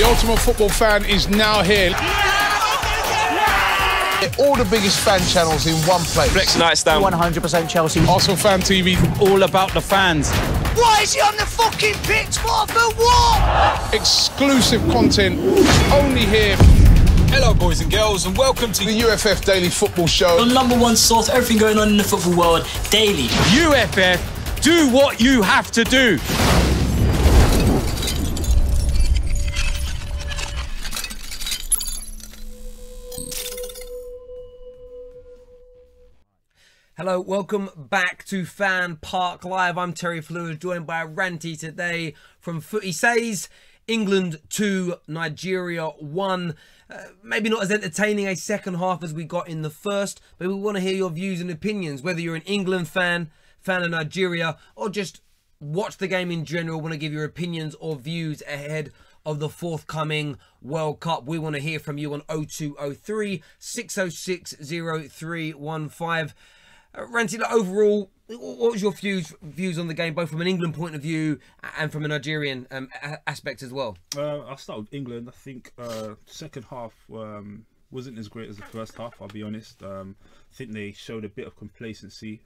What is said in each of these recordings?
The Ultimate Football Fan is now here. All the biggest fan channels in one place. Flex Nightstand. 100% Chelsea. Arsenal Fan TV. All about the fans. Why is he on the fucking pitch for? For what? Exclusive content only here. Hello, boys and girls, and welcome to The UFF Daily Football Show. The #1 source for everything going on in the football world, daily. UFF. Do what you have to do. Hello, welcome back to FanPark Live. I'm Terry Fluid, joined by Ranty today from Footy Says. England 2, Nigeria 1. Maybe not as entertaining a second half as we got in the first, but we want to hear your views and opinions, whether you're an England fan of Nigeria, or just watch the game in general, want to give your opinions or views ahead of the forthcoming World Cup. We want to hear from you on 0203 606 0315. Ranty, overall, what was your views on the game, both from an England point of view and from a Nigerian aspect as well? I'll start with England. I think second half wasn't as great as the first half, I'll be honest. I think they showed a bit of complacency,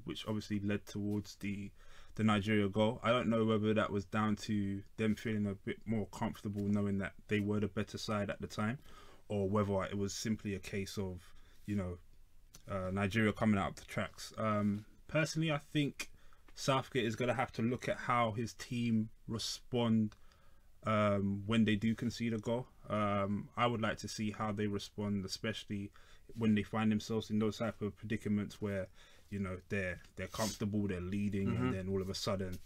which obviously led towards the Nigeria goal. I don't know whether that was down to them feeling a bit more comfortable knowing that they were the better side at the time, or whether it was simply a case of, you know, Nigeria coming out of the tracks. Personally, I think Southgate is going to have to look at how his team respond when they do concede a goal. I would like to see how they respond, especially when they find themselves in those type of predicaments where, you know, they're comfortable, they're leading, and then all of a sudden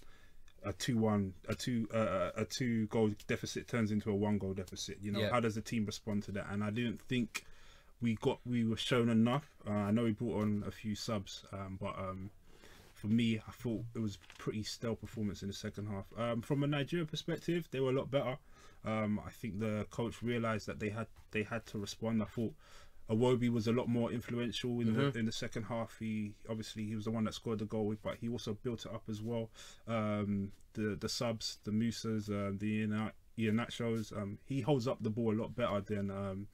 a 2-1, a two goal deficit turns into a 1 goal deficit. You know, how does the team respond to that? And I didn't think we were shown enough. I know we brought on a few subs, but for me, I thought it was a pretty stellar performance in the second half. From a Nigeria perspective, they were a lot better. I think the coach realised that they had to respond. I thought Iwobi was a lot more influential in the second half. He was the one that scored the goal, but he also built it up as well. The subs, the Musas, the Iheanachos, he holds up the ball a lot better than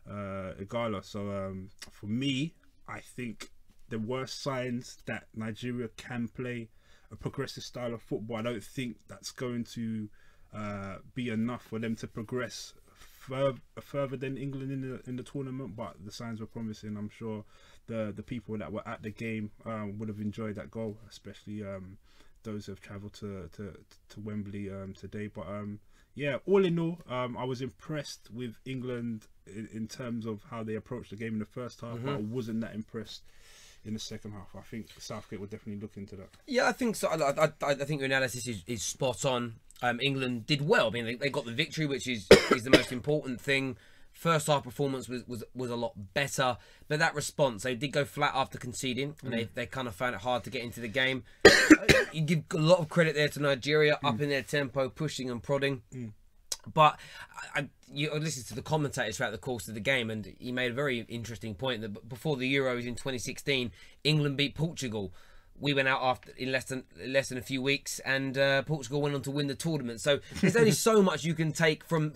Igala. So for me, I think there were signs that Nigeria can play a progressive style of football. I don't think that's going to be enough for them to progress further than England in the tournament, but the signs were promising. I'm sure the people that were at the game would have enjoyed that goal, especially those who have travelled to Wembley today. But yeah, all in all, I was impressed with England in terms of how they approached the game in the first half, but I wasn't that impressed in the second half. I think Southgate will definitely look into that. Yeah, I think so. I think your analysis is spot on. England did well. I mean, they got the victory, which is the most important thing. First half performance was a lot better, but that response, they did go flat after conceding, and they kind of found it hard to get into the game. You give a lot of credit there to Nigeria, up in their tempo, pushing and prodding. But you listened to the commentators throughout the course of the game, and he made a very interesting point that before the Euros in 2016, England beat Portugal. We went out in less than a few weeks, and Portugal went on to win the tournament. So there's only so much you can take from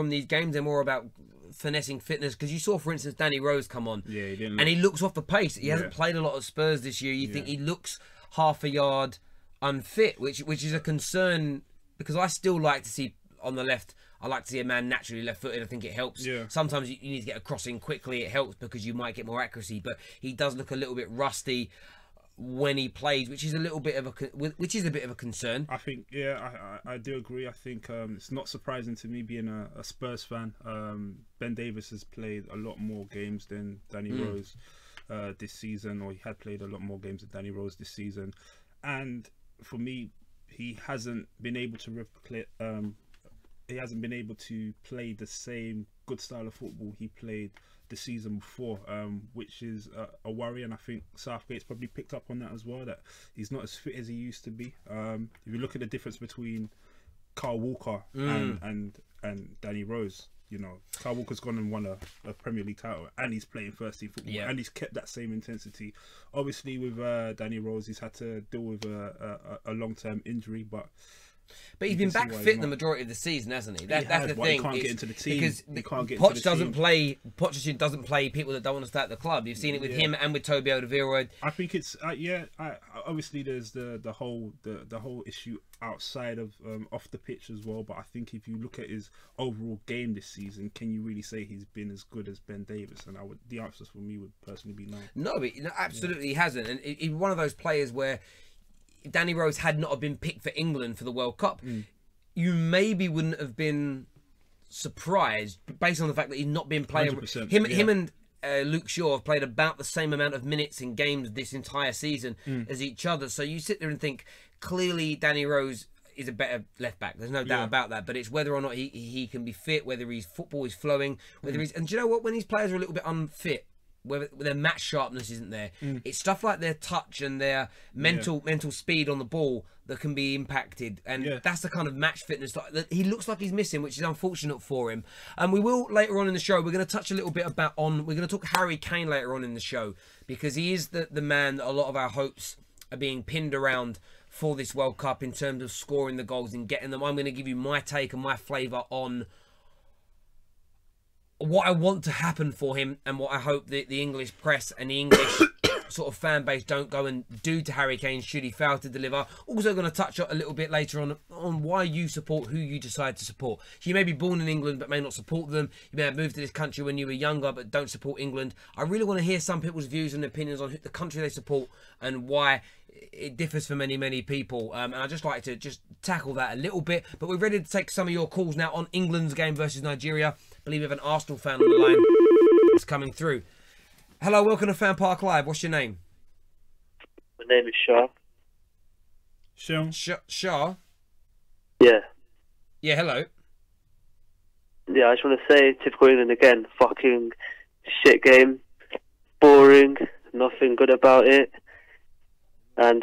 these games. They're more about finessing fitness, because you saw, for instance, Danny Rose come on, and he looks off the pace. He hasn't played a lot of Spurs this year. You think he looks half a yard unfit, which is a concern, because I still like to see on the left. I like to see a man naturally left-footed. I think it helps. Sometimes you need to get a crossing quickly. It helps because you might get more accuracy, but he does look a little bit rusty when he plays, which is a bit of a concern. I think, I do agree. I think it's not surprising to me, being a Spurs fan. Ben Davies has played a lot more games than Danny Rose this season, or he had played a lot more games than Danny Rose this season, and for me, he hasn't been able to replicate. He hasn't been able to play the same good style of football he played the season before, which is a worry. And I think Southgate's probably picked up on that as well, that he's not as fit as he used to be. If you look at the difference between Kyle Walker and Danny Rose, you know, Kyle Walker's gone and won a Premier League title, and he's playing first team football, and he's kept that same intensity. Obviously with Danny Rose, he's had to deal with a long-term injury, but But he's been back fit the majority of the season, hasn't he? That's the thing. He can't get into the team. Because he can't get Poch into the doesn't team. play. Poch doesn't play people that don't want to start at the club. You've seen it with him and with Toby Alderweireld. I think it's obviously there's the whole issue outside of off the pitch as well. But I think if you look at his overall game this season, can you really say he's been as good as Ben Davies? And the answer for me would personally be no. No, absolutely he hasn't. And he's one of those players where if Danny Rose had not have been picked for England for the World Cup, you maybe wouldn't have been surprised based on the fact that he's not been playing. Him and Luke Shaw have played about the same amount of minutes in games this entire season as each other. So you sit there and think, clearly Danny Rose is a better left back. There's no doubt about that. But it's whether or not he can be fit, whether his football is flowing, whether he's... And do you know what? When these players are a little bit unfit, where their match sharpness isn't there, it's stuff like their touch and their mental speed on the ball that can be impacted, and that's the kind of match fitness that he looks like he's missing, which is unfortunate for him. And we will later on in the show, we're going to touch a little bit we're going to talk Harry Kane later on in the show, because he is the man that a lot of our hopes are being pinned around for this World Cup in terms of scoring the goals and getting them. I'm going to give you my take and my flavour on what I want to happen for him and what I hope the English press and the English sort of fan base don't go and do to Harry Kane should he fail to deliver. Also going to touch a little bit later on why you support who you decide to support. You may be born in England but may not support them. You may have moved to this country when you were younger but don't support England. I really want to hear some people's views and opinions on the country they support and why it differs for many people. And I'd just like to tackle that a little bit. But we're ready to take some of your calls now on England's game versus Nigeria. I believe we have an Arsenal fan on the line that's coming through. Hello, welcome to FanPark Live. What's your name? My name is Shah. Shah? Yeah. Yeah, hello. Yeah, I just want to say, typical England again, fucking shit game. Boring, nothing good about it. And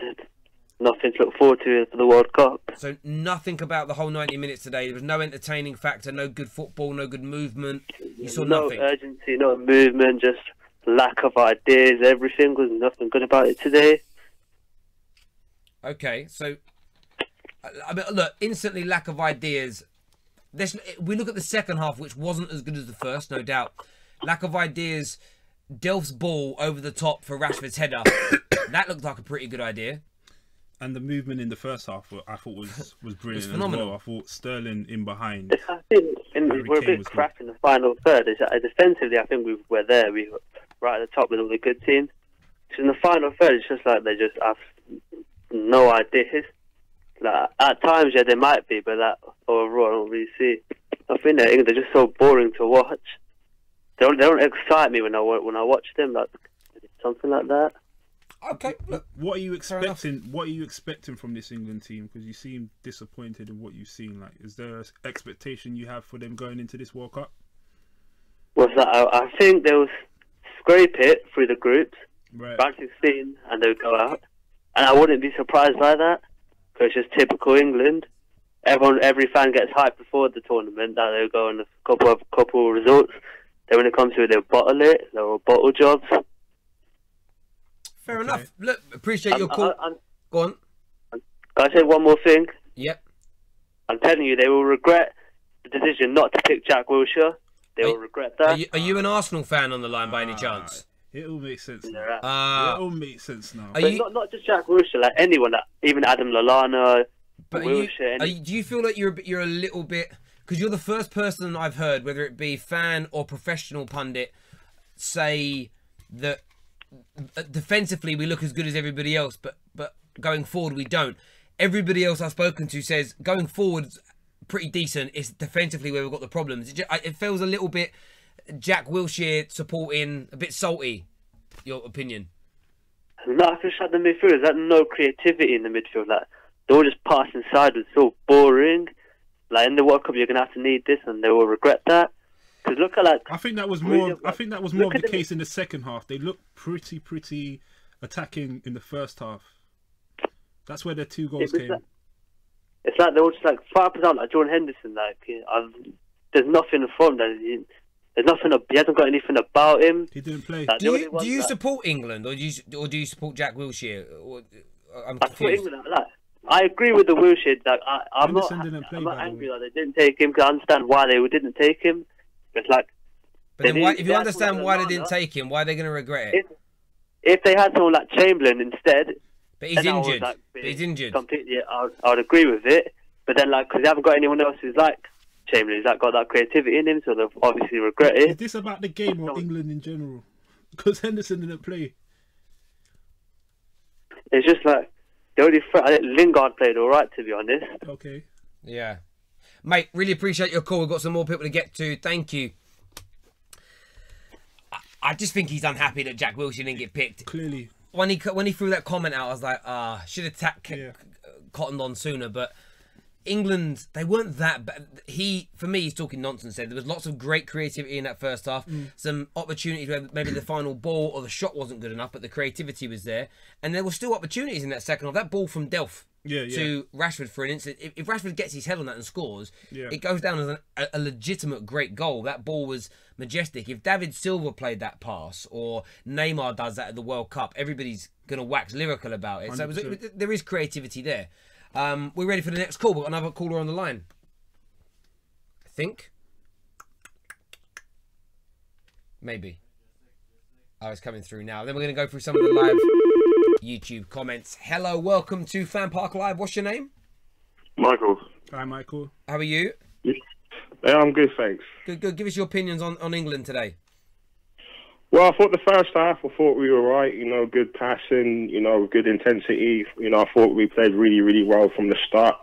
nothing to look forward to for the World Cup. So nothing about the whole 90 minutes today. There was no entertaining factor, no good football, no good movement. You saw nothing. No urgency, no movement, just lack of ideas. Everything was nothing good about it today. Okay, so I mean, look, instantly lack of ideas. We look at the second half, which wasn't as good as the first, no doubt. Lack of ideas. Delph's ball over the top for Rashford's header. That looked like a pretty good idea. And the movement in the first half, I thought was brilliant as well. I thought Sterling in behind. I think we're a bit crap in the final third. Defensively, I think we're there. We were right at the top with all the good teams. So in the final third, it's just like they just have no ideas. Like, at times, yeah, they might be, but that overall, I don't really see. I think they're just so boring to watch. They don't excite me when I watch them, like something like that. Okay. Look, what are you expecting? What are you expecting from this England team? Because you seem disappointed in what you've seen. Like, is there an expectation you have for them going into this World Cup? What's that? I think they'll scrape it through the groups, right? Round 16, and they'll go out. And I wouldn't be surprised by that, because it's just typical England. Every fan gets hyped before the tournament that they'll go on a couple results. Then when it comes to it, they'll bottle it. They'll bottle jobs. Fair enough. Look, appreciate your call. Go on. Can I say one more thing? Yep. I'm telling you, they will regret the decision not to pick Jack Wilshere. They will regret that. Are you an Arsenal fan on the line by any chance? It all makes sense now. It all makes sense now. But not just Jack Wilshere, like anyone, like even Adam Lallana, Wilshere. Do you feel like you're a little bit... Because you're the first person I've heard, whether it be fan or professional pundit, say that defensively we look as good as everybody else, but going forward we don't. Everybody else I've spoken to says going forward's pretty decent. It's defensively where we've got the problems. It feels a little bit Jack Wilshere supporting, a bit salty. Your opinion? No, I can shut the midfield. There's no creativity in the midfield. Like, they're all just passing sideways, so boring. Like, in the World Cup, you're gonna have to need this, and they will regret that. Because look at I think that was more. I think that was more of the case in the second half. They looked pretty attacking in the first half. That's where their 2 goals came. It's like they're all just like 5%, like Jordan Henderson. Like, there's nothing from that. There's nothing. He hasn't got anything about him. He didn't play. Like, do you support England, or do you support Jack Wilshere? I'm confused. I support England. Like, I agree with the Wilshere. Like, I'm not play, angry that they didn't take him, because I understand why they didn't take him. It's like, but then if you understand why they didn't take him, why are they going to regret it? If they had someone like Chamberlain instead, but he's injured. He's injured. Completely, I would agree with it. But then, like, because they haven't got anyone else who's like Chamberlain, who's like got that creativity in him, so they've obviously regret it. Is this about the game or England in general? Because Henderson didn't play. It's just like the only Lingard played all right, to be honest. Okay. Yeah, mate. Really appreciate your call. We've got some more people to get to. Thank you. I just think he's unhappy that Jack Wilshere didn't get picked. Clearly. When he threw that comment out, I was like, should have cottoned on sooner. But England, they weren't that bad. For me, he's talking nonsense there. There was lots of great creativity in that first half. Some opportunities where maybe the final ball or the shot wasn't good enough, but the creativity was there. And there were still opportunities in that second half. That ball from Delph to Rashford, for an instance, if Rashford gets his head on that and scores, it goes down as a legitimate great goal. That ball was majestic. If David Silva played that pass or Neymar does that at the World Cup, everybody's going to wax lyrical about it. 100%. So there is creativity there. We're ready for the next call. We've got another caller on the line, I think. Maybe. Oh, it's coming through now. Then we're going to go through some of the live YouTube comments. Hello, welcome to FanPark Live. What's your name? Michael. Hi, Michael. How are you? Yeah, I'm good, thanks. Good. Give us your opinions on England today. Well, I thought the first half, I thought we were right. You know, good passing, you know, good intensity. You know, I thought we played really, really well from the start.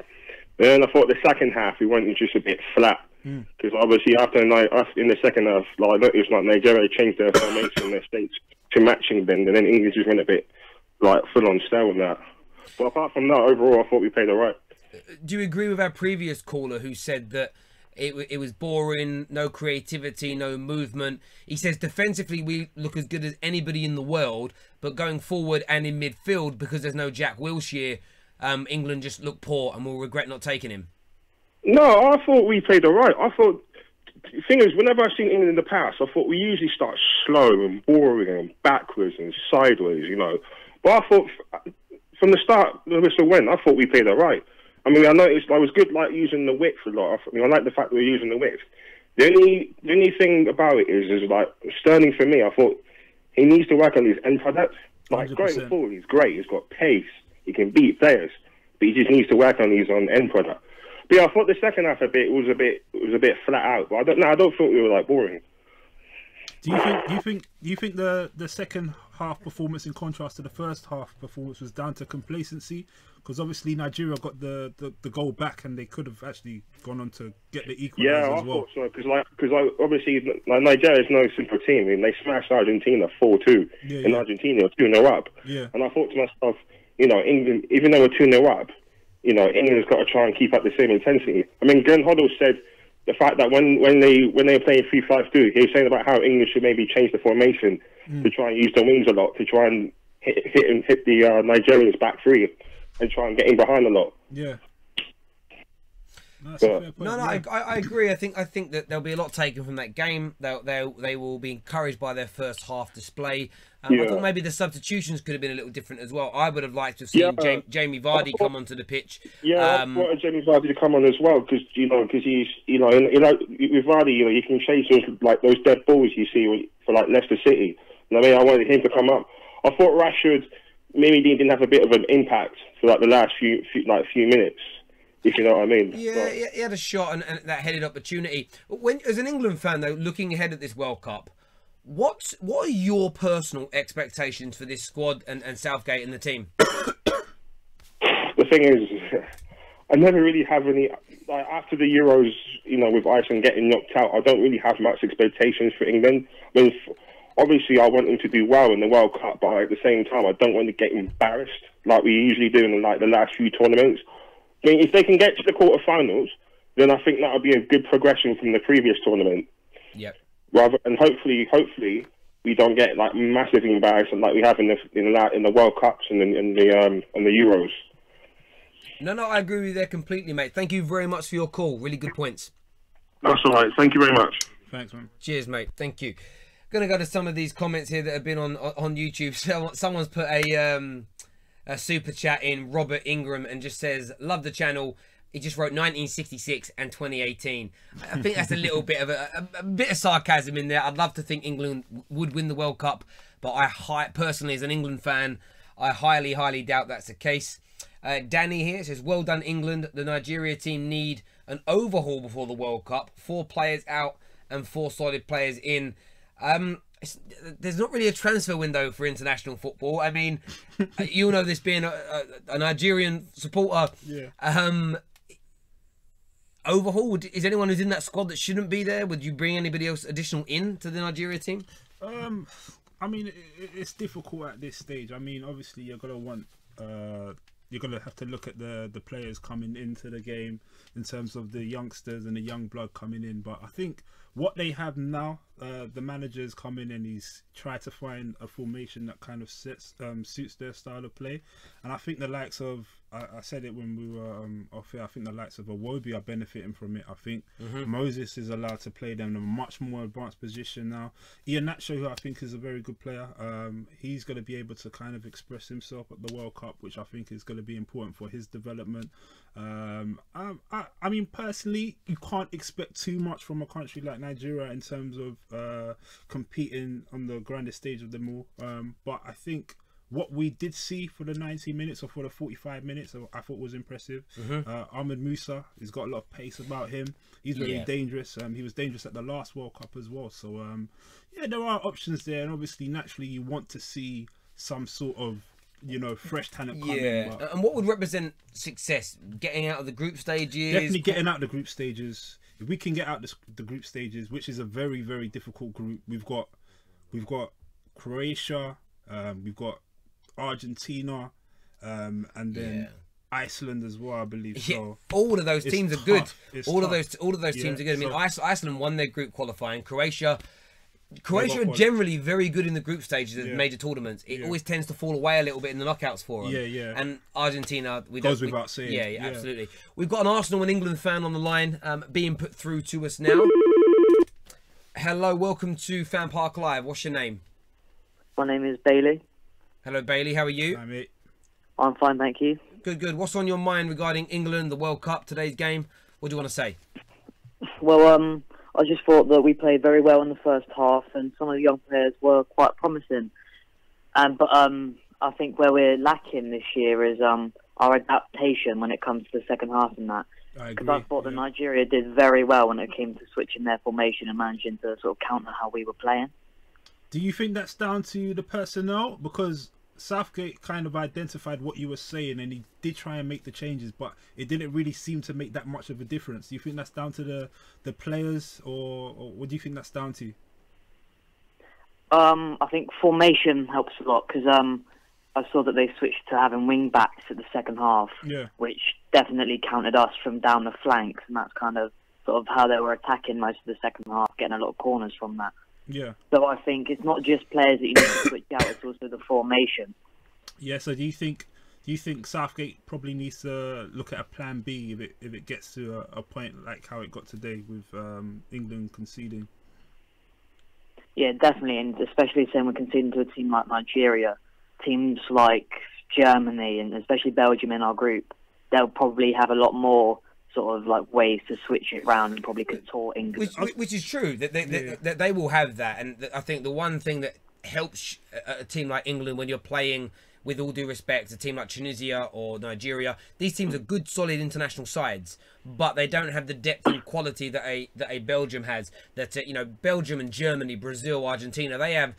Then I thought the second half, we went just a bit flat. Because obviously in the second half, like, I noticed like Nigeria changed their formation, their states to matching them, and then England just went a bit like full on stale with that. But apart from that, overall, I thought we played all right. Do you agree with our previous caller who said that it was boring, no creativity, no movement? He says defensively we look as good as anybody in the world, but going forward and in midfield, because there's no Jack Wilshere, England just look poor and will regret not taking him. No, I thought we played all right. I thought, the thing is, whenever I've seen England in the past, I thought we usually start slow and boring and backwards and sideways, you know. But I thought, from the start, the whistle went, I thought we played all right. I mean, I noticed I was good, like, using the width a lot. I mean, I like the fact that we're using the width. The only thing about it is like, Sterling, for me, I thought he needs to work on his end product. Like, 100%. Going forward, he's great. He's got pace. He can beat players. But he just needs to work on his end product. But yeah, I thought the second half it was a bit flat out. But I don't think we were like boring. Do you think the second half performance, in contrast to the first half performance, was down to complacency? Because obviously Nigeria got the goal back, and they could have actually gone on to get the equaliser as well. Yeah, I thought so. Because obviously Nigeria is no simple team. I mean, they smashed Argentina 4-2 in Argentina, 2-0 up. Yeah. And I thought to myself, you know, England, even though we're 2-0 up, you know, England's got to try and keep up the same intensity. I mean, Glenn Hoddle said the fact that when they were playing 3-5-2, he was saying about how England should maybe change the formation to try and use the wings a lot, to try and hit the Nigerians back three and try and get in behind a lot. Yeah. I agree. I think that there'll be a lot taken from that game. They will be encouraged by their first half display. I thought maybe the substitutions could have been a little different as well. I would have liked to have seen Jamie Vardy come onto the pitch. Yeah, I wanted Jamie Vardy to come on as well, because he's with Vardy, you can chase those dead balls you see for like Leicester City. I mean, I wanted him to come up. I thought Rashford maybe didn't have a bit of an impact for like the last few minutes, if you know what I mean. Yeah, he had a shot and that headed opportunity. As an England fan, though, looking ahead at this World Cup, what are your personal expectations for this squad and Southgate and the team? The thing is, I never really have any. Like, after the Euros, with Iceland getting knocked out, I don't really have much expectations for England. I mean, obviously, I want them to do well in the World Cup, but at the same time, I don't want to get embarrassed like we usually do in the last few tournaments. I mean, if they can get to the quarterfinals, then I think that'll be a good progression from the previous tournament. Yep. And hopefully we don't get like massive embarrassment like we have in the World Cups and the Euros. No, I agree with you there completely, mate. Thank you very much for your call. Really good points. That's all right. Thank you very much. Thanks, man. Cheers, mate. Thank you. Going to go to some of these comments here that have been on YouTube. Someone's put a a super chat in Robert Ingram and just says, love the channel. He just wrote 1966 and 2018. I think that's a little bit of a bit of sarcasm in there. I'd love to think England would win the World Cup, but personally, as an England fan, I highly doubt that's the case. Danny here says, well done, England. The Nigeria team need an overhaul before the World Cup. 4 players out and 4 solid players in. There's not really a transfer window for international football. I mean, you'll know this being a Nigerian supporter. Yeah. Overhaul? Is anyone who's in that squad that shouldn't be there? Would you bring anybody else additional in to the Nigeria team? I mean, it's difficult at this stage. I mean, obviously you're gonna want you're gonna have to look at the players coming into the game in terms of the youngsters and the young blood coming in. But I think what they have now, the managers come in and he's tried to find a formation that kind of suits their style of play. And I think the likes of, I said it when we were off here, I think the likes of Iwobi are benefiting from it. I think Moses is allowed to play them in a much more advanced position now. Iheanacho, who I think is a very good player, he's going to be able to kind of express himself at the World Cup, which I think is going to be important for his development. I mean, personally, you can't expect too much from a country like Nigeria in terms of competing on the grandest stage of them all. But I think what we did see for the 90 minutes or for the 45 minutes, I thought was impressive. Ahmed Musa, he's got a lot of pace about him. He's very dangerous. He was dangerous at the last World Cup as well. So, yeah, there are options there. And obviously, naturally, you want to see some sort of, you know, fresh talent coming. Yeah. And what would represent success? Getting out of the group stages? Definitely getting out of the group stages. If we can get out the group stages, which is a very, very difficult group. We've got Croatia, we've got Argentina, and then Iceland as well, I believe. Yeah, so all of those teams are good. All of those teams are good. I mean, so Iceland won their group qualifying. Croatia are generally very good in the group stages of major tournaments. It always tends to fall away a little bit in the knockouts for them. Yeah. And Argentina, goes without saying. Yeah, absolutely. We've got an Arsenal and England fan on the line, being put through to us now. Hello, welcome to FanPark Live. What's your name? My name is Bailey. Hello, Bailey. How are you? Hi, mate. I'm fine, thank you. Good. What's on your mind regarding England, the World Cup, today's game? What do you want to say? Well, I just thought that we played very well in the first half, and some of the young players were quite promising. But I think where we're lacking this year is our adaptation when it comes to the second half and that. Because I thought that Nigeria did very well when it came to switching their formation and managing to sort of counter how we were playing. Do you think that's down to the personnel? Because Southgate kind of identified what you were saying and he did try and make the changes, but it didn't really seem to make that much of a difference. Do you think that's down to the players, or what do you think that's down to? I think formation helps a lot, because I saw that they switched to having wing backs at the second half, which definitely countered us from down the flanks, and that's kind of sort of how they were attacking most of the second half, getting a lot of corners from that. Yeah. So I think it's not just players that you need to switch out; it's also the formation. Yeah. So do you think Southgate probably needs to look at a plan B if it gets to a point like how it got today with England conceding? Yeah, definitely, and especially saying we're conceding to a team like Nigeria, teams like Germany, and especially Belgium in our group, they'll probably have a lot more sort of like ways to switch it round and probably contort England. Which is true, that they will have that. And I think the one thing that helps a team like England when you're playing, with all due respect, a team like Tunisia or Nigeria, these teams are good, solid international sides, but they don't have the depth and quality that a Belgium has. That you know, Belgium and Germany, Brazil, Argentina, they have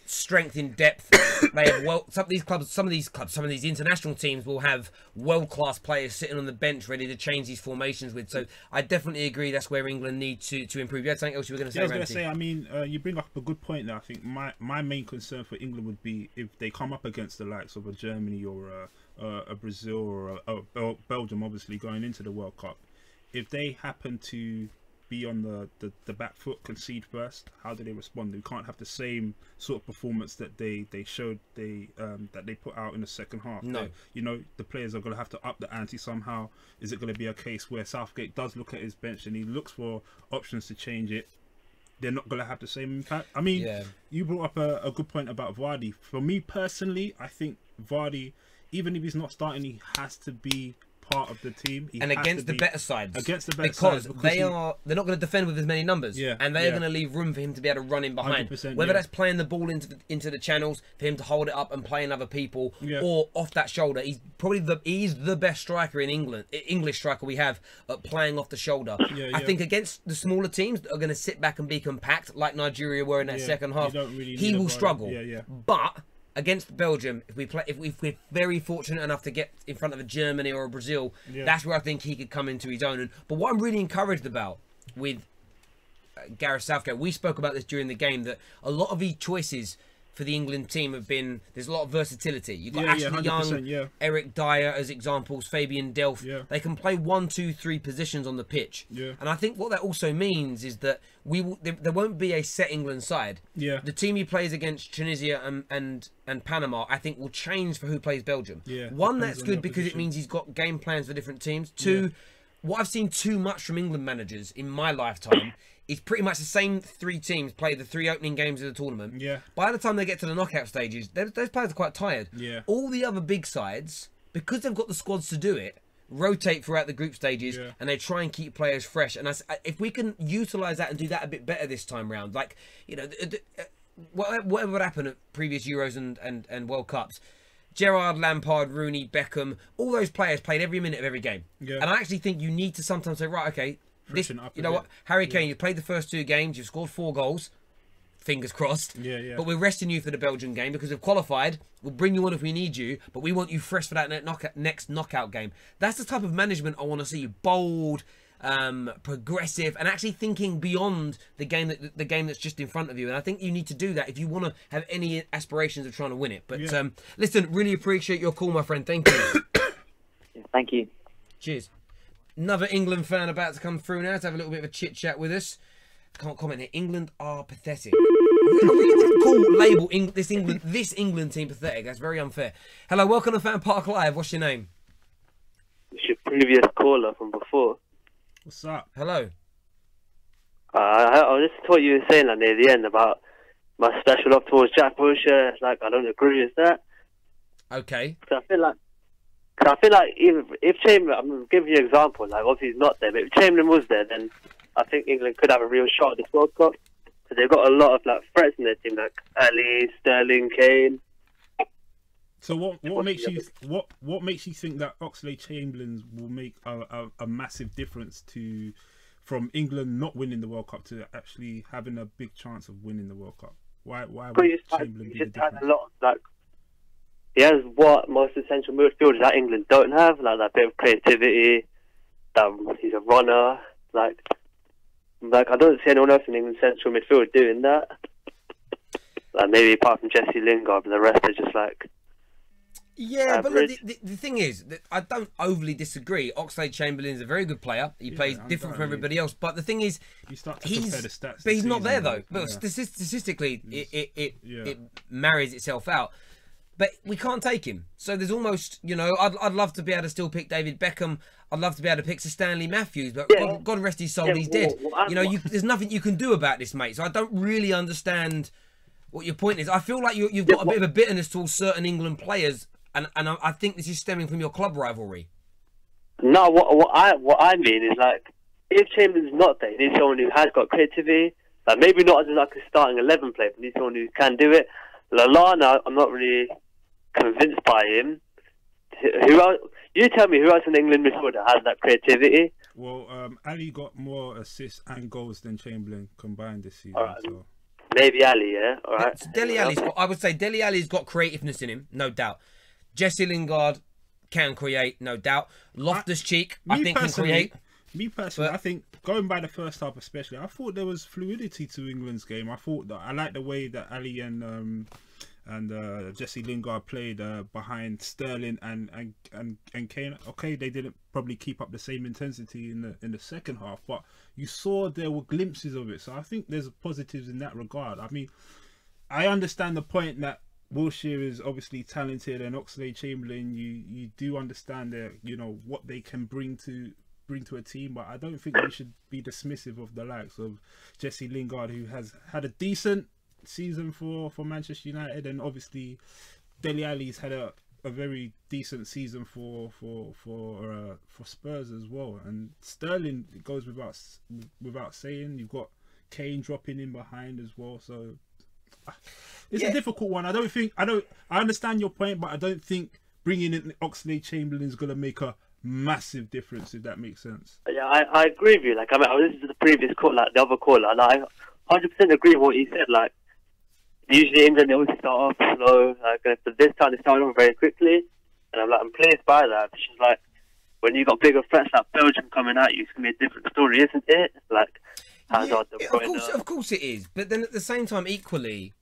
strength in depth. They have some of these international teams will have world-class players sitting on the bench ready to change these formations with. So I definitely agree that's where England need to improve. You had something else you were going to say? Yeah, I was going to say, I mean, you bring up a good point there. I think my main concern for England would be if they come up against the likes of a Germany or a Brazil or a Belgium, obviously going into the World Cup. If they happen to be on the back foot, concede first, how do they respond? We can't have the same sort of performance that they showed that they put out in the second half. No. You know, the players are going to have to up the ante somehow. Is it going to be a case where Southgate does look at his bench and he looks for options to change it? They're not going to have the same impact. I mean, you brought up a good point about Vardy. For me personally, I think Vardy, even if he's not starting, he has to be part of the team. And against the better sides. Against the better because sides. They're not going to defend with as many numbers. Yeah, and they're going to leave room for him to be able to run in behind. Whether that's playing the ball into the channels, for him to hold it up and playing other people, or off that shoulder. He's probably he's the best striker in England, English striker we have at playing off the shoulder. I think against the smaller teams that are going to sit back and be compact, like Nigeria were in that second half, he will struggle. But against Belgium, if we're very fortunate enough to get in front of a Germany or a Brazil, that's where I think he could come into his own. But what I'm really encouraged about with Gareth Southgate, we spoke about this during the game, that a lot of his choices for the England team have been, there's a lot of versatility. You've got Ashley Young, Eric Dyer as examples, Fabian Delph. They can play 1, 2, 3 positions on the pitch. And I think what that also means is that there won't be a set England side. The team he plays against Tunisia and Panama, I think, will change for who plays Belgium. One, that's good because it means he's got game plans for different teams. Two, what I've seen too much from England managers in my lifetime is pretty much the same 3 teams play the 3 opening games of the tournament. By the time they get to the knockout stages, those players are quite tired. All the other big sides, because they've got the squads to do it, rotate throughout the group stages, and they try and keep players fresh. And if we can utilise that and do that a bit better this time round, like, you know, whatever would happen at previous Euros and World Cups, Gerrard, Lampard, Rooney, Beckham, all those players played every minute of every game. And I actually think you need to sometimes say, right, okay, this, you know what, Harry Kane, you played the first 2 games, you've scored 4 goals, fingers crossed. But we're resting you for the Belgian game because we've qualified. We'll bring you on if we need you, but we want you fresh for that next knockout game. That's the type of management I want to see. Bold, progressive, and actually thinking beyond the game that's just in front of you. And I think you need to do that if you want to have any aspirations of trying to win it. But listen, really appreciate your call, my friend. Thank you. Thank you. Cheers. Another England fan about to come through now to have a little bit of a chit chat with us. Can't comment here. England are pathetic. I really didn't label this England team pathetic. That's very unfair. Hello, welcome to FanPark Live. What's your name? It's your previous caller from before. What's up? Hello. I just thought you were saying that near the end about my special love towards Jack Wilshere. Like, I don't agree with that. Okay. Because I feel like if Chamberlain, I'm giving you an example, like obviously he's not there, but if Chamberlain was there, then I think England could have a real shot at this World Cup. Because they've got a lot of like threats in their team, like Ali, Sterling, Kane. So what makes you think that Oxlade-Chamberlain will make a massive difference from England not winning the World Cup to actually having a big chance of winning the World Cup? Why would Chamberlain be the difference? A lot, like, he has what most essential midfielders that England don't have, like that bit of creativity. He's a runner. Like I don't see anyone else in England central midfield doing that. Like maybe apart from Jesse Lingard, but the rest are just like. Yeah, but look, the thing is that I don't overly disagree. Oxlade-Chamberlain is a very good player. He plays different from everybody else. But the thing is, you start to compare the stats. But he's not there though. But statistically, it marries itself out. But we can't take him. So there's almost, you know, I'd love to be able to still pick David Beckham. I'd love to be able to pick Sir Stanley Matthews. But God rest his soul, he's dead. There's nothing you can do about this, mate. So I don't really understand what your point is. I feel like you've got a bit of a bitterness towards certain England players. And I think this is stemming from your club rivalry. No, what I mean is, like, if Chamberlain's not there, you need someone who has got creativity. Like, maybe not as like a starting 11 player, but you need someone who can do it. Lallana, I'm not really convinced by him. You tell me who else in England midfielder has that creativity? Well, Ali got more assists and goals than Chamberlain combined this season. Right. So. Maybe Ali, yeah. All right. I would say Dele Alli's got creativeness in him, no doubt. Jesse Lingard can create, no doubt. Loftus-Cheek, I think, can create. Me personally, I think going by the first half especially, I thought there was fluidity to England's game. I thought that I liked the way that Ali and Jesse Lingard played behind Sterling and Kane. Okay, they didn't probably keep up the same intensity in the second half, but you saw there were glimpses of it. So I think there's positives in that regard. I mean, I understand the point that Wilshere is obviously talented, and Oxlade-Chamberlain, you do understand that, you know, what they can bring to a team, but I don't think we should be dismissive of the likes of Jesse Lingard, who has had a decent season for Manchester United, and obviously Dele Alli's had a a very decent season for Spurs as well. And Sterling, it goes without saying. You've got Kane dropping in behind as well, so it's a difficult one. I understand your point, but I don't think bringing in Oxlade-Chamberlain is going to make a massive difference, if that makes sense. Yeah, I agree with you. Like, I mean, I listened to the previous call, like the other caller, and I 100% agree with what he said. Like, usually England, they always start off slow, but this time they started off very quickly, and I'm pleased by that. It's just like, when you got bigger threats like Belgium coming at you, it's going to be a different story, isn't it? Like, of course it is. But then at the same time, equally,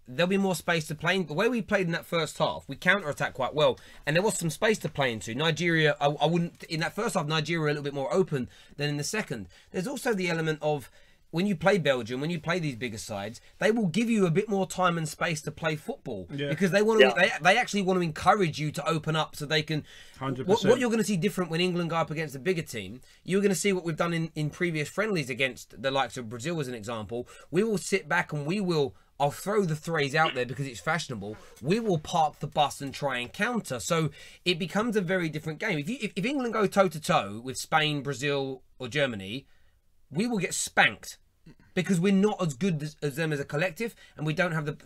there'll be more space to play in. The way we played in that first half, we counter-attacked quite well, and there was some space to play into. Nigeria, I wouldn't, in that first half, Nigeria were a little bit more open than in the second. There's also the element of, when you play Belgium, when you play these bigger sides, they will give you a bit more time and space to play football, because they want to. They actually want to encourage you to open up so they can. 100%. What you're going to see different when England go up against a bigger team, you're going to see what we've done in previous friendlies against the likes of Brazil, as an example. We will sit back and we will. I'll throw the phrase out there because it's fashionable. We will park the bus and try and counter. So it becomes a very different game. If England go toe-to-toe with Spain, Brazil or Germany, we will get spanked because we're not as good as them as a collective, and we don't have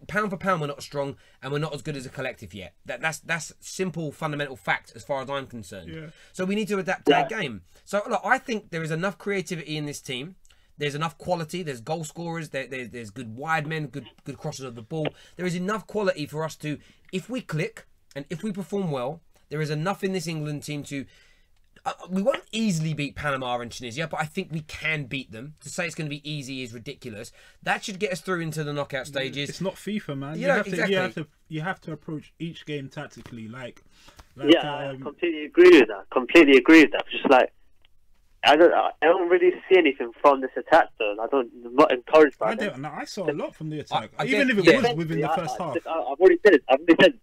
pound for pound, we're not strong, and we're not as good as a collective yet. That's simple, fundamental fact as far as I'm concerned. Yeah. So we need to adapt to our game. So look, I think there is enough creativity in this team. There's enough quality. There's goal scorers. There's good wide men, good crossers of the ball. There is enough quality for us to, if we click and if we perform well, there is enough in this England team to. We won't easily beat Panama and Tunisia, but I think we can beat them. To say it's going to be easy is ridiculous. That should get us through into the knockout stages. It's not FIFA, man. You have to approach each game tactically. I completely agree with that. Just like. I don't really see anything from this attack, though. I'm not encouraged by it. I saw a lot from the attack, even if it was within the first half. I've already said it.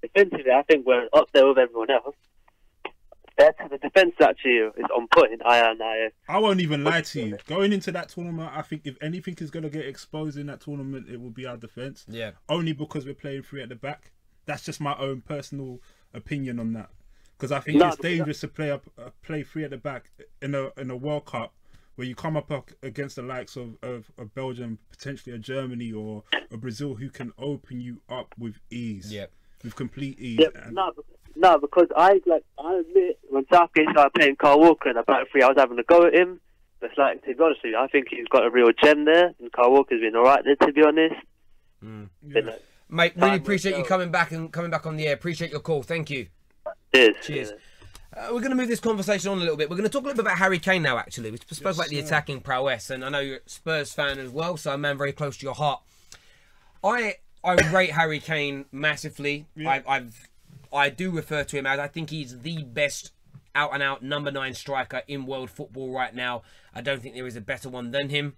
Defensively, I think we're up there with everyone else. The defense actually is on point. I won't even lie to you. Going into that tournament, I think if anything is going to get exposed in that tournament, it will be our defense. Yeah. Only because we're playing three at the back. That's just my own personal opinion on that. Because I think it's dangerous to play three at the back in a World Cup where you come up against the likes of Belgium, potentially a Germany or a Brazil who can open you up with ease, with complete ease. Because I admit when Southgate started playing Kyle Walker in the back three, I was having a go at him. It's like, to be honest with you, I think he's got a real gem there, and Kyle Walker's been alright there, to be honest. Mate, really appreciate you coming back on the air. Appreciate your call. Thank you. Cheers. We're going to move this conversation on a little bit. We're going to talk a little bit about Harry Kane now, actually. We spoke about the attacking prowess, and I know you're a Spurs fan as well, so a man very close to your heart. I rate Harry Kane massively. Yeah. I do refer to him as, I think he's the best out-and-out number 9 striker in world football right now. I don't think there is a better one than him.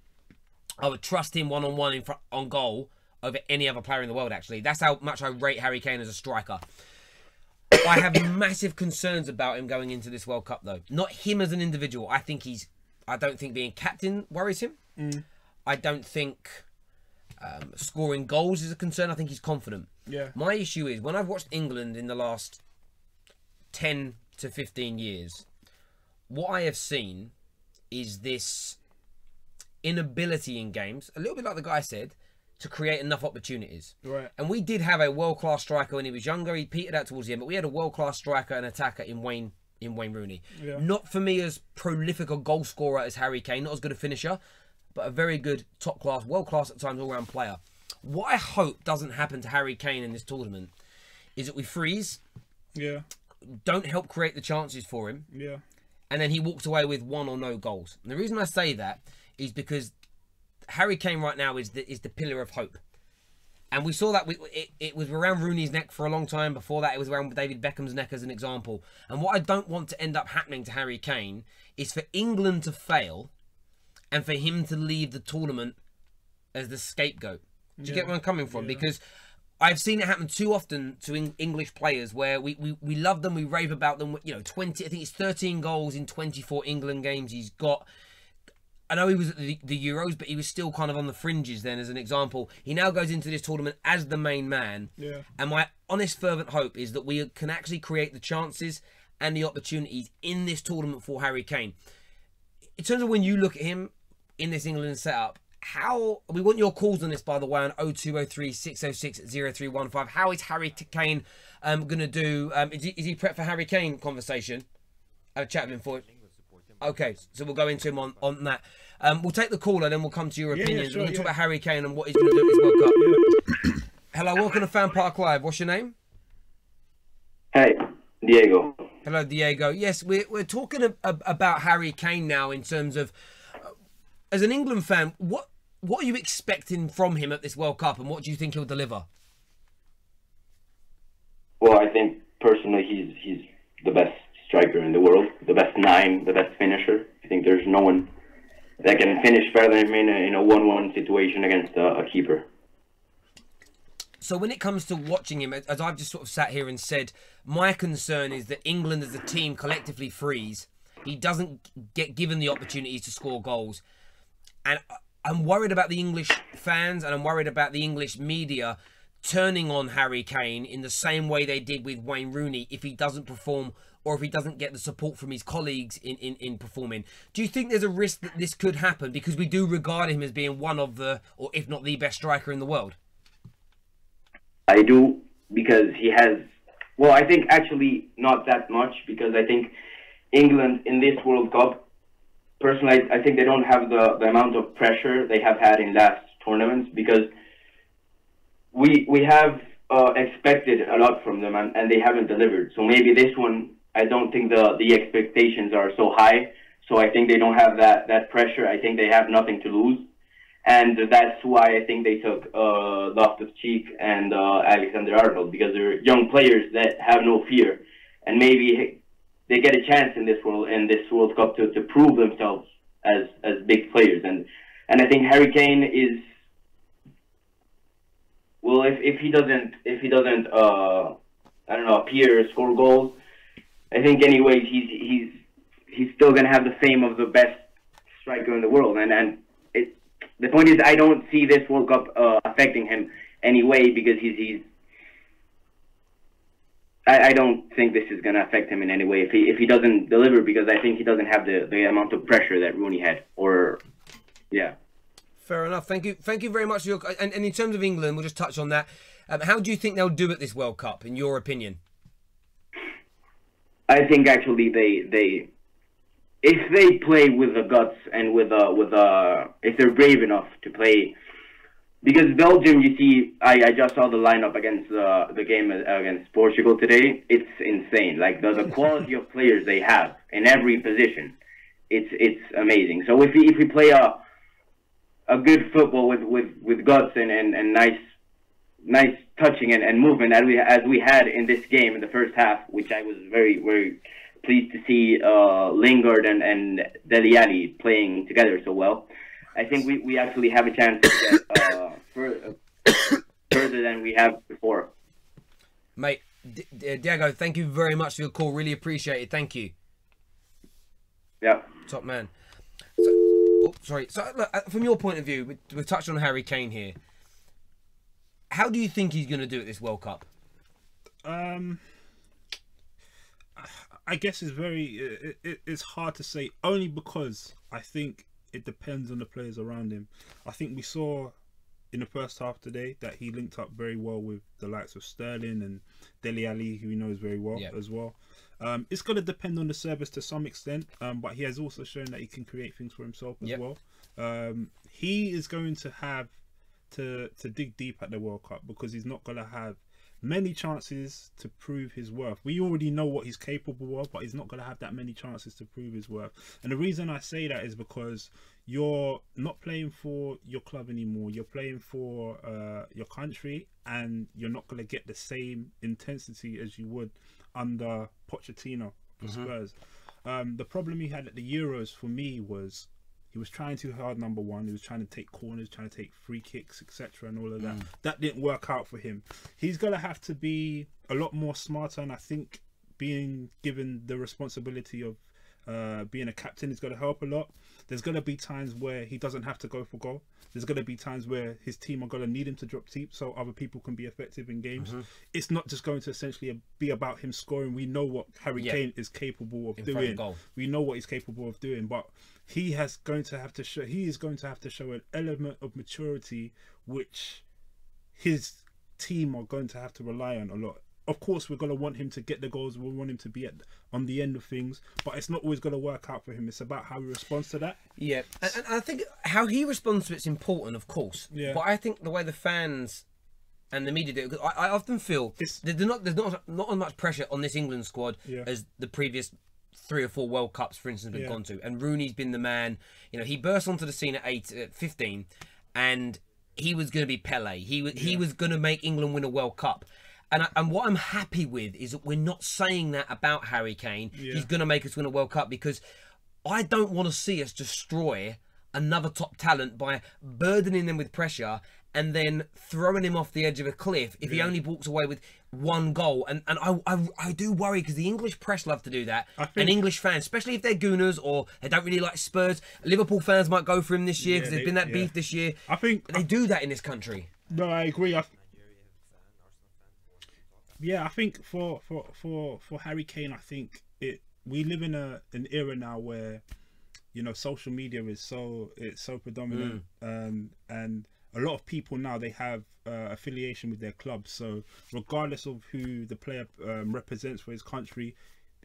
I would trust him one-on-one on goal over any other player in the world, actually. That's how much I rate Harry Kane as a striker. I have massive concerns about him going into this World Cup, though. Not him as an individual. I don't think being captain worries him. I don't think scoring goals is a concern. I think he's confident. Yeah. My issue is, when I've watched England in the last 10 to 15 years, what I have seen is this inability in games, a little bit like the guy said, to create enough opportunities. Right. And we did have a world-class striker when he was younger. He petered out towards the end, but we had a world-class striker and attacker in Wayne Rooney. Yeah. Not for me as prolific a goal scorer as Harry Kane, not as good a finisher, but a very good top-class, world-class at times all-round player. What I hope doesn't happen to Harry Kane in this tournament is that we freeze. Yeah. Don't help create the chances for him. Yeah. And then he walks away with 1 or no goals. And the reason I say that is because Harry Kane right now is the pillar of hope. And we saw that it was around Rooney's neck for a long time. Before that, it was around David Beckham's neck as an example. And what I don't want to end up happening to Harry Kane is for England to fail and for him to leave the tournament as the scapegoat. Do you get where I'm coming from? Yeah. Because I've seen it happen too often to English players where we love them, we rave about them. 20, I think it's 13 goals in 24 England games he's got. I know he was at the Euros, but he was still kind of on the fringes then, as an example. He now goes into this tournament as the main man. Yeah. And my honest, fervent hope is that we can actually create the chances and the opportunities in this tournament for Harry Kane. In terms of when you look at him in this England setup, we want your calls on this, by the way, on 0203 606 0315. How is Harry Kane going to do? Is he prepped for Harry Kane conversation? Have a chat with him for it. Okay, so we'll go into him on that. We'll take the call and then we'll come to your opinions. Sure, we're going to talk about Harry Kane and what he's going to do at this World Cup. Hello, welcome to FanPark Live. What's your name? Hey, Diego. Hello, Diego. Yes, we're talking about Harry Kane now in terms of, as an England fan, what are you expecting from him at this World Cup, and what do you think he'll deliver? Well, I think personally he's the best striker in the world, the best nine, the best finisher. I think there's no one that can finish better than him in a 1-1 situation against a keeper. So when it comes to watching him, as I've just sort of sat here and said, my concern is that England as a team collectively freeze. He doesn't get given the opportunities to score goals. And I'm worried about the English fans and I'm worried about the English media turning on Harry Kane in the same way they did with Wayne Rooney if he doesn't perform or if he doesn't get the support from his colleagues in performing. Do you think there's a risk that this could happen because we do regard him as being one of the, or if not the best striker in the world? I do, because he has, well, I think actually not that much, because I think England in this World Cup, personally, I think they don't have the amount of pressure they have had in last tournaments, because we have expected a lot from them and they haven't delivered. So maybe this one, I don't think the expectations are so high. So I think they don't have that pressure. I think they have nothing to lose. And that's why I think they took Loftus-Cheek and Alexander-Arnold, because they're young players that have no fear. And maybe they get a chance in this World Cup to prove themselves as big players. And I think Harry Kane is, well, if he doesn't I don't know, appear or score goals, I think anyways he's still gonna have the fame of the best striker in the world. And the point is, I don't see this World Cup affecting him anyway, because I don't think this is gonna affect him in any way if he doesn't deliver, because I think he doesn't have the amount of pressure that Rooney had. Or yeah. Fair enough. Thank you very much for your. And in terms of England, we'll just touch on that. How do you think they'll do at this World Cup, in your opinion? I think actually they if they play with the guts and if they're brave enough to play, because Belgium, you see, I just saw the lineup against the game against Portugal today. It's insane. Like the quality of players they have in every position, it's amazing. So if we play a good football with guts and nice touching and movement as we had in this game in the first half, which I was very, very pleased to see Lingard and Dele Alli playing together so well. I think we actually have a chance to get further than we have before. Mate, Diego, thank you very much for your call. Really appreciate it. Thank you. Yeah. Top man. Sorry. So, look, from your point of view, we've touched on Harry Kane here. How do you think he's going to do at this World Cup? I guess it's hard to say, only because I think it depends on the players around him. I think we saw in the first half today that he linked up very well with the likes of Sterling and Dele Alli, who he knows very well as well. It's going to depend on the service to some extent, but he has also shown that he can create things for himself as well. He is going to have to dig deep at the World Cup, because he's not going to have many chances to prove his worth. We already know what he's capable of, but he's not going to have that many chances to prove his worth. And the reason I say that is because you're not playing for your club anymore. You're playing for your country, and you're not going to get the same intensity as you would under Pochettino for Spurs. The problem he had at the Euros for me was he was trying too hard, number one. He was trying to take corners, trying to take free kicks, etc. and all of that. That didn't work out for him. He's going to have to be a lot more smarter, and I think being given the responsibility of being a captain is going to help a lot. There's going to be times where he doesn't have to go for goal. There's going to be times where his team are going to need him to drop deep so other people can be effective in games. It's not just going to essentially be about him scoring. We know what Harry Kane is capable of doing. We know what he's capable of doing, but he is going to have to show an element of maturity which his team are going to have to rely on a lot. Of course, we're going to want him to get the goals. We want him to be on the end of things, but it's not always going to work out for him. It's about how he responds to that. Yeah, and I think how he responds to it's important, of course. Yeah. But I think the way the fans and the media do it, because I often feel there's not as much pressure on this England squad as the previous 3 or 4 World Cups, for instance, we've gone to. And Rooney's been the man. You know, he burst onto the scene at 15, and he was going to be Pele. He was going to make England win a World Cup. And what I'm happy with is that we're not saying that about Harry Kane. He's going to make us win a World Cup, because I don't want to see us destroy another top talent by burdening them with pressure and then throwing him off the edge of a cliff if he only walks away with 1 goal. And I do worry, because the English press love to do that. And English fans, especially if they're Gooners or they don't really like Spurs. Liverpool fans might go for him this year because there's been that beef this year. I think they do that in this country. No, I agree. I think for Harry Kane, I think we live in an era now where, you know, social media is so predominant, and a lot of people now, they have affiliation with their clubs. So regardless of who the player represents for his country,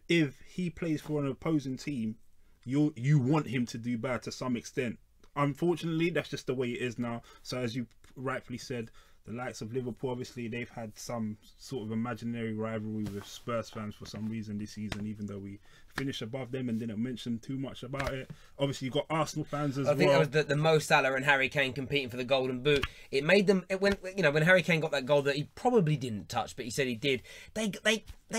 if he plays for an opposing team, you want him to do bad to some extent. Unfortunately, that's just the way it is now. So as you rightfully said, the likes of Liverpool, obviously, they've had some sort of imaginary rivalry with Spurs fans for some reason this season, even though we finished above them and didn't mention too much about it. Obviously, you've got Arsenal fans as well. I think that was the Mo Salah and Harry Kane competing for the Golden Boot. It made them, when Harry Kane got that goal that he probably didn't touch, but he said he did, they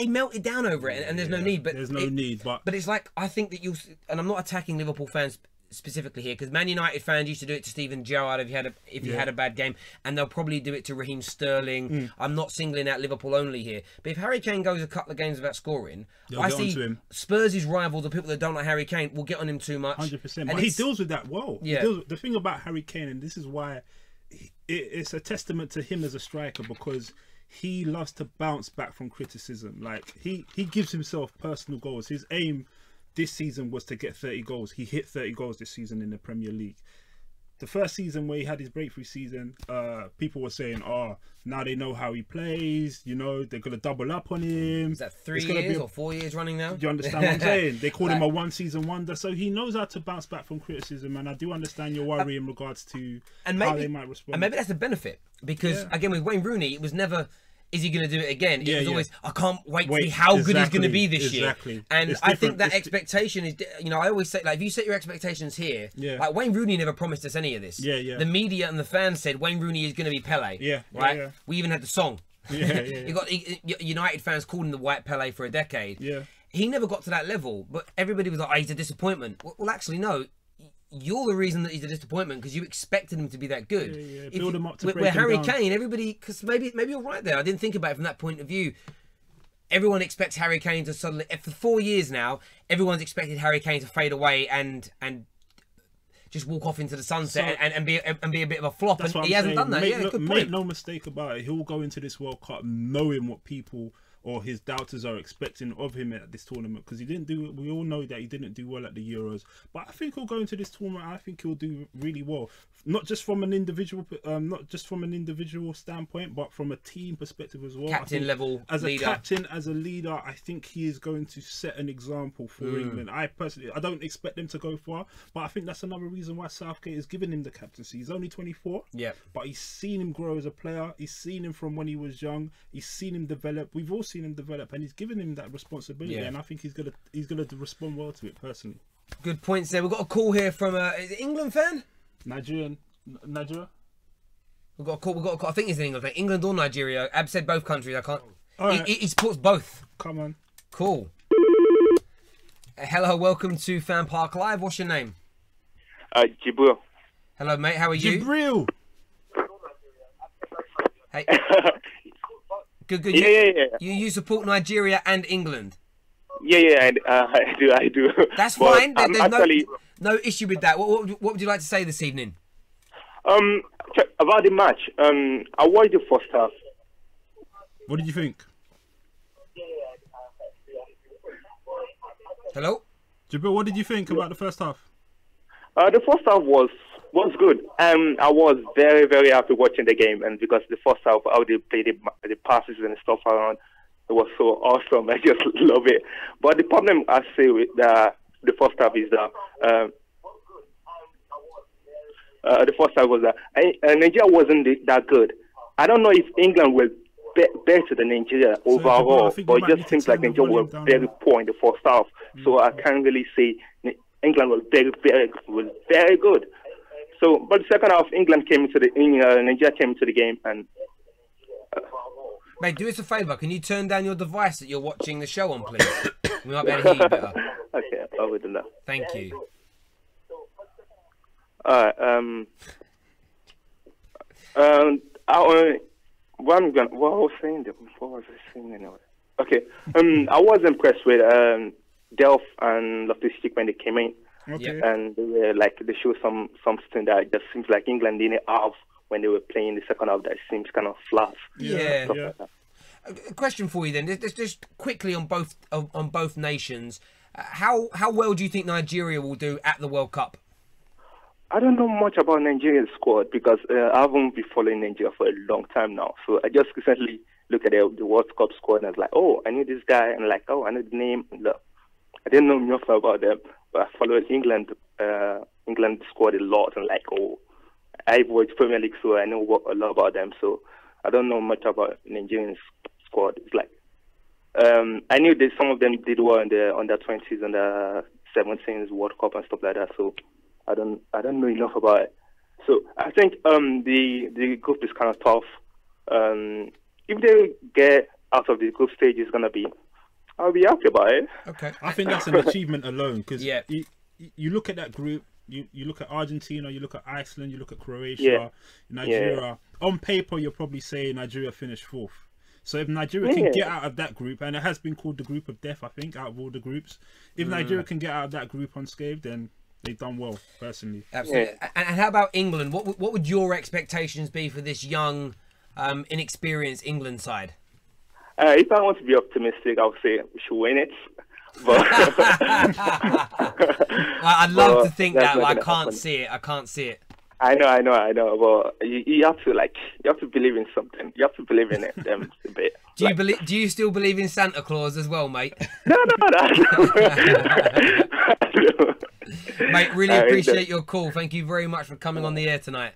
melted down over it, and there's no need. But there's no need. But it's like, I think that and I'm not attacking Liverpool fans specifically here, because Man United fans used to do it to Steven Gerrard if he had a bad game, and they'll probably do it to Raheem Sterling. I'm not singling out Liverpool only here, but if Harry Kane goes a couple of games without scoring, I see Spurs' rivals, the people that don't like Harry Kane, will get on him too much. 100%. But he deals with that well. The thing about Harry Kane, and this is why it's a testament to him as a striker, because he loves to bounce back from criticism. Like he gives himself personal goals. His aim this season was to get 30 goals. He hit 30 goals this season in the Premier League. The first season where he had his breakthrough season, people were saying, oh, now they know how he plays, you know, they're going to double up on him. Is that 3 years or 4 years running now? Do you understand what I'm saying? They called him a one-season wonder. So he knows how to bounce back from criticism, and I do understand your worry in regards to how they might respond. And maybe that's a benefit, because, again, with Wayne Rooney, it was never, is he going to do it again? It was always, I can't wait to see how good he's going to be this year. And I think that expectation is, you know, I always say, like, if you set your expectations here, like Wayne Rooney never promised us any of this. The media and the fans said Wayne Rooney is going to be Pele. Right? We even had the song. You got United fans calling him the White Pele for a decade. He never got to that level, but everybody was like, oh, he's a disappointment. Well, actually, no. You're the reason that he's a disappointment, because you expected him to be that good. Build him up to break where him Harry down. Kane, everybody, because maybe you're right there. I didn't think about it from that point of view. Everyone expects Harry Kane to suddenly, for 4 years now, everyone's expected Harry Kane to fade away and just walk off into the sunset and be a bit of a flop. And he hasn't done that. Good point. Make no mistake about it. He'll go into this World Cup knowing what people or his doubters are expecting of him at this tournament, because he didn't do. We all know that he didn't do well at the Euros, but I think he'll go into this tournament. I think he'll do really well, not just from an individual, standpoint, but from a team perspective as well. Captain level as leader. A captain, as a leader, I think he is going to set an example for England. I don't expect them to go far, but I think that's another reason why Southgate is giving him the captaincy. He's only 24, but he's seen him grow as a player. He's seen him from when he was young. He's seen him develop. We've all seen him develop, and he's given him that responsibility, and I think he's gonna respond well to it personally. Good points there. We've got a call here from is it England fan? Nigeria. We've got a call. I think it's an England fan. England or Nigeria. Ab said both countries. I can't. Right. He supports both. Come on. Cool. Hello, welcome to FanPark Live. What's your name? Jibril. Hello, mate. How are you? Jibril. Hey. Good. Yeah. You support Nigeria and England? Yeah, I do. That's But fine. I'm There's actually, no issue with that. What would you like to say this evening? about the match. I watched the first half. What did you think? Hello? Jabril, what did you think about the first half? The first half was good. I was very, very happy watching the game, and because the first half, how they played the passes and stuff around, it was so awesome. I just love it. But the problem I say with the first half is that the first half was that Nigeria wasn't that good. I don't know if England will be better than Nigeria overall, but it just seems like Nigeria were very poor in the first half. So I can't really say England was very good. So, but the second half, Nigeria came into the game, and mate, do us a favour. Can you turn down your device that you're watching the show on, please? We might be able to hear you better. Okay, I will do that. Thank you. What was I saying anyway? Okay, I was impressed with Delph and Loftus-Cheek when they came in. Okay. And they were they showed something that just seems like England didn't have when they were playing the second half. That seems kind of flat. Yeah. Like that. A question for you then, just quickly on both nations. How well do you think Nigeria will do at the World Cup? I don't know much about Nigerian squad because I haven't been following Nigeria for a long time now. So I just recently looked at the World Cup squad and I was like, oh, I knew this guy, and oh, I know the name. Look, I didn't know enough about them, but I followed England squad a lot, and I watched Premier League, so I know a lot about them. So I don't know much about Nigerian squad. It's I knew that some of them did well in the under-20s and the 17s World Cup and stuff like that. So I don't know enough about it. So I think the group is kind of tough. If they get out of the group stage, I'll be happy about it. Okay. I think that's an achievement alone, because yeah. you look at that group, you look at Argentina, you look at Iceland, you look at Croatia, Nigeria. On paper, you're probably saying Nigeria finished fourth. So if Nigeria can get out of that group, and it has been called the group of death, I think, out of all the groups, if Nigeria can get out of that group unscathed, then they've done well, personally. Absolutely. Yeah. And how about England? What would your expectations be for this young, inexperienced England side? If I want to be optimistic, I would say we should win it. But I'd love to think that, but I can't see it. I can't see it. I know. But you have to believe in something. You have to believe in it a bit. Do you still believe in Santa Claus as well, mate? No. Mate, really appreciate your call. Thank you very much for coming on the air tonight.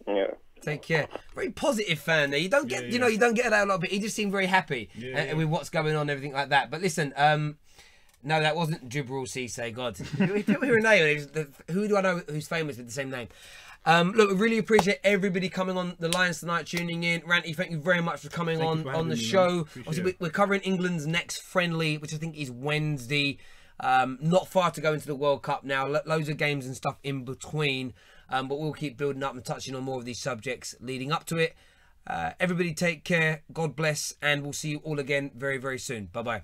Yeah. Take care. Very positive fan there. You don't get, you don't get that a lot, but he just seemed very happy with what's going on and everything like that. But listen, no, that wasn't Jibril Cisse. God, people hear a name. Who do I know who's famous with the same name? Look, we really appreciate everybody coming on the lines tonight, tuning in. Ranty, thank you very much for coming on the show. Obviously, we're covering England's next friendly, which I think is Wednesday. Not far to go into the World Cup now. Loads of games and stuff in between. But we'll keep building up and touching on more of these subjects leading up to it. Everybody take care. God bless. And we'll see you all again very, very soon. Bye-bye.